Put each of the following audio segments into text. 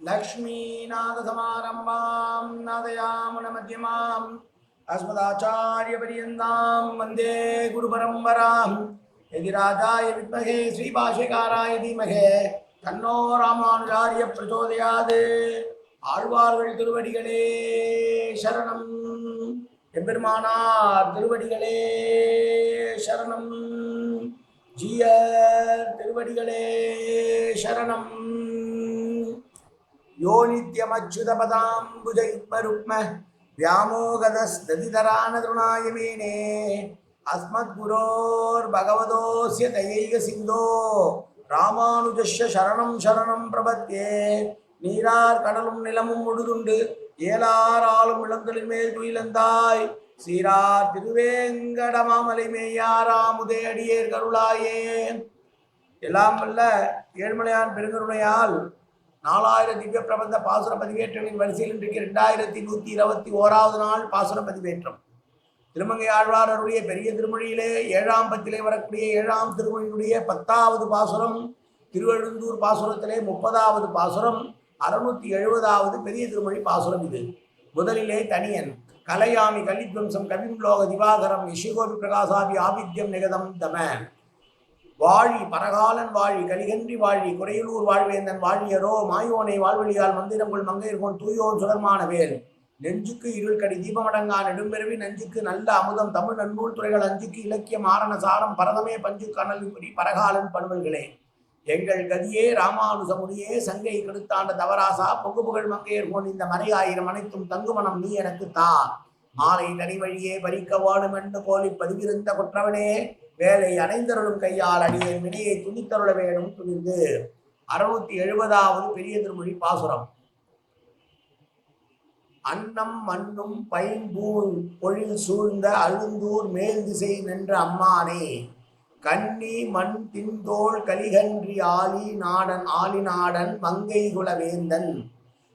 लक्ष्मीनाथसमारम्भां नादयामुनमध्यमाम् अस्मदाचार्यपर्यन्तां वन्दे गुरुपरम्पराम् यदिराजाय विद्महे श्रीभाष्यकाराय धीमहि तन्नो रामानुजार्य प्रचोदयात् ஆழ்வார்கள் திருவடிகளே சரணம் எம்பெருமானார் திருவடிகளே சரணம் ஜீயர் திருவடிகளே சரணம் यो नित्यमच्युतपदाम्बुजयुग्मरुक्म व्यामोगदस्तदितरानतृणाय मेने अस्मद्गुरोर्भगवतोऽस्य दयैकसिन्धो रामानुजस्य शरणं शरणं प्रपद्ये நீரார் கடலும் நிலமும் முழுதுண்டு ஏலார் ஆளும் இளங்களின் மேல் துயிலந்தாய் சீரார் திருவேங்கடமாமலை மேயாராமுதே அடியேர் கருளாயே. எல்லாம் வல்ல ஏழ்மலையான் பெருங்கருணையால் 4000 திவ்ய பிரபந்த பாசுர பதிவேற்றங்களின் வரிசையில் இன்றைக்கு 2121வது நாள் பாசுர பதிவேற்றம். திருமங்கை ஆழ்வாரருடைய பெரிய திருமொழியிலே 7ஆம் பத்திலே வரக்கூடிய 7ஆம் திருமொழியினுடைய 10வது பாசுரம், திருவழுந்தூர் பாசுரத்திலே 30வது பாசுரம், 670வது பெரிய திருமொழி பாசுரம். இது முதலிலே தனியன் கலையாமி கலித்வம்சம் கவிம் லோக திவாகரம் யசிகோபி பிரகாசாபி ஆபித்யம் நிகதம் தம வாழி பரகாலன் வாழி கலிகன்றி வாழி குறையலூர் வாழ்வேந்தன் வாழியரோ மாயோனை வாழ்வழியால் மந்திரங்குள் மங்கையர்கோன் தூயோன் சுடர்மான வேல் நெஞ்சுக்கு இருள்கடி தீபமடங்கா நெடும்பெருவி நஞ்சுக்கு நல்ல அமுதம் தமிழ் நன்னூல் துறைகள் அஞ்சுக்கு இலக்கியம் ஆரண சாரம் பரதமே பஞ்சு கனலின்படி பரகாலன் பண்பல்களே எங்கள் கதியே ராமானுசமுடியே சங்கை கெடுத்தாண்ட தவராசா பொங்கு புகழ் மங்கையர்கோன் இந்த மறையாயிரம் அனைத்தும் தங்குமணம் நீ எனக்கு தா மாலை தனி வழியே பறிக்க வாடும் என்று கோலி பதிவிருந்த குற்றவனே வேலை அணைந்தருளும் கையால் அடியேன் வினையை துணித்தருள வேணும் துணிந்து. 670வது பெரிய திருமொழி பாசுரம். அன்னம் மண்ணும் பைம்பூல் பொழில் சூழ்ந்த அழுந்தூர் மேல் திசை நின்ற அம்மானே கன்னி மண் தின்தோள் கலிகன்றி ஆலி நாடன் மங்கை குலவேந்தன்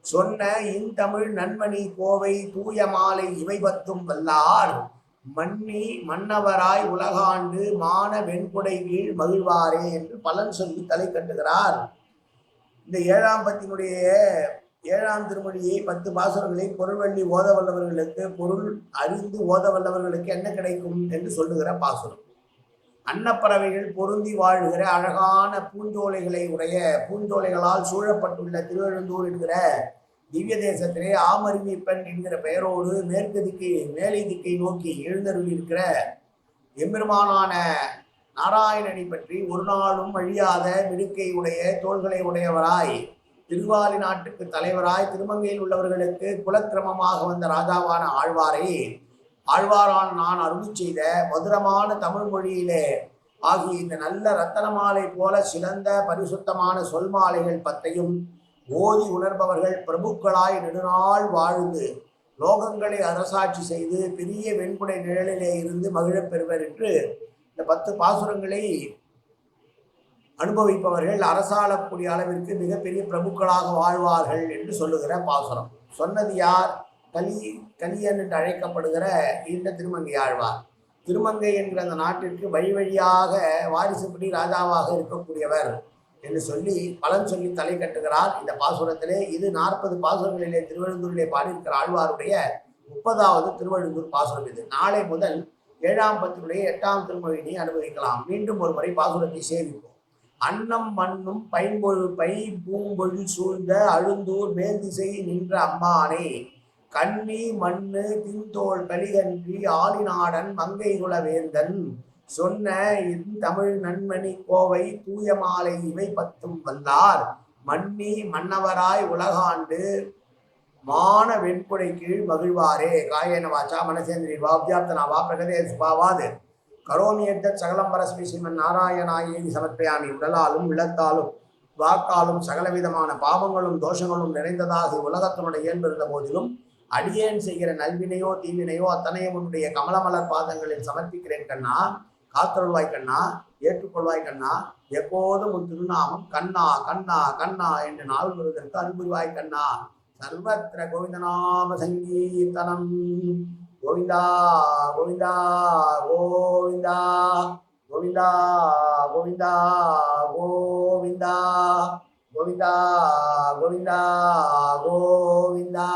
சொன்ன இன்தமிழ் நன்மணி கோவை தூய மாலை இவை பத்தும் வல்லார் மன்னி மன்னவராய் உலகாண்டு மான வெண்குடை கீழ் மகிழ்வாரே என்று பலன் சொல்லி தலை கட்டுகிறார். இந்த 7ஆம் பத்தினுடைய 7ஆம் திருமொழியை 10 பாசுரங்களை பொருள்வள்ளி ஓத வல்லவர்களுக்கு, பொருள் அறிந்து ஓத வல்லவர்களுக்கு என்ன கிடைக்கும் என்று சொல்லுகிற பாசுரம். அன்னப்பறவைகள் பொருந்தி வாழ்கிற அழகான பூஞ்சோலைகளை உடைய பூஞ்சோலைகளால் சூழப்பட்டுள்ள திருவழுந்தூர் என்கிற திவ்ய தேசத்திலே ஆமருவி பெண் என்கிற பெயரோடு மேற்கு திக்கை மேலை திக்கை நோக்கி எழுந்தருளி இருக்கிற எம்பெருமானான நாராயணனை பற்றி ஒரு நாளும் அழியாத மிடுக்கை உடைய தோள்களை உடையவராய் திருவாலி நாட்டுக்கு தலைவராய் திருமங்கையில் உள்ளவர்களுக்கு குலக்கிரமமாக வந்த ராஜாவான ஆழ்வாரான நான் அருளி செய்த மதுரமான தமிழ் மொழியிலே ஆகிய இந்த நல்ல ரத்தனமாலை போல சிறந்த பரிசுத்தமான சொல் மாலைகள் 10ஐயும் ஓதி உணர்பவர்கள் பிரபுக்களாய் நெடுநாள் வாழ்ந்து லோகங்களை அரசாட்சி செய்து பெரிய வெண்குடை நிழலிலே இருந்து மகிழப் பெறுவர் என்று இந்த 10 பாசுரங்களை அனுபவிப்பவர்கள் அரசாளக்கூடிய அளவிற்கு மிகப்பெரிய பிரபுக்களாக வாழ்வார்கள் என்று சொல்லுகிற பாசுரம். சொன்னது யார்? கலியன் என்று அழைக்கப்படுகிற இந்த திருமங்கை ஆழ்வார். திருமங்கை என்கிற அந்த நாட்டிற்கு வழி வழியாக வாரிசுப்படி ராஜாவாக இருக்கக்கூடியவர் என்று சொல்லி பலன் சொல்லி தலை கட்டுகிறார் இந்த பாசுரத்திலே. இது 40 பாசுரங்களிலே திருவழுந்தூரிலே பாடியிருக்கிற ஆழ்வாருடைய 30வது திருவழுந்தூர் பாசுரம். இது நாளை முதல் 7ஆம் பத்தினுடைய 8ஆம் திருமொழியினை அனுபவிக்கலாம். மீண்டும் ஒரு முறை பாசுரத்தை சேவிப்போம். அன்னம் மண்ணும் பை பூம்பொழில் சூழ்ந்த அழுந்தூர் மேல் திசை நின்ற அம்மானே கன்னி மண்ணு தின்தோள் கலிகன்றி ஆலிநாடன் மங்கை குலவேந்தன் சொன்ன தமிழ் நன்மணி கோவை தூய மாலை இவை 10ம் வல்லார் மன்னி மன்னவராய் உலகாண்டு மான வெண்குடை கீழ் மகிழ்வாரே. காயேன வாச்சா மனசேந்திரி வாப்தியாப்தனாவா பிரகதே சுபாவாது கரோமியத்த சகலம் பரஸ்மி ஸ்ரீமன் நாராயணாயேதி சமர்ப்பயாமி. உடலாலும் உள்ளத்தாலும் வாக்காலும் சகலவிதமான பாவங்களும் தோஷங்களும் நிறைந்ததாக உலகத்தினுடைய இயல்பிருந்த போதிலும் அடியேன் செய்கிற நல்வினையோ தீவினையோ அத்தனையும் உன்னுடைய கமலமலர் பாதங்களில் சமர்ப்பிக்கிறேன் கண்ணா. காத்தருள்வாய் கண்ணா, ஏற்றுக்கொள்வாய் கண்ணா. எப்போதும் உன் திருநாமம் கண்ணா கண்ணா கண்ணா என்று நாள் வருவதற்கு அன்புரிவாய் கண்ணா. சர்வத்திர கோவிந்தநாம சங்கீர்த்தனம் கோவிந்தா கோவிந்தா கோவிந்தா கோவிந்தா கோவிந்தா கோவிந்தா கோவிந்தா கோவிந்தா கோவிந்தா.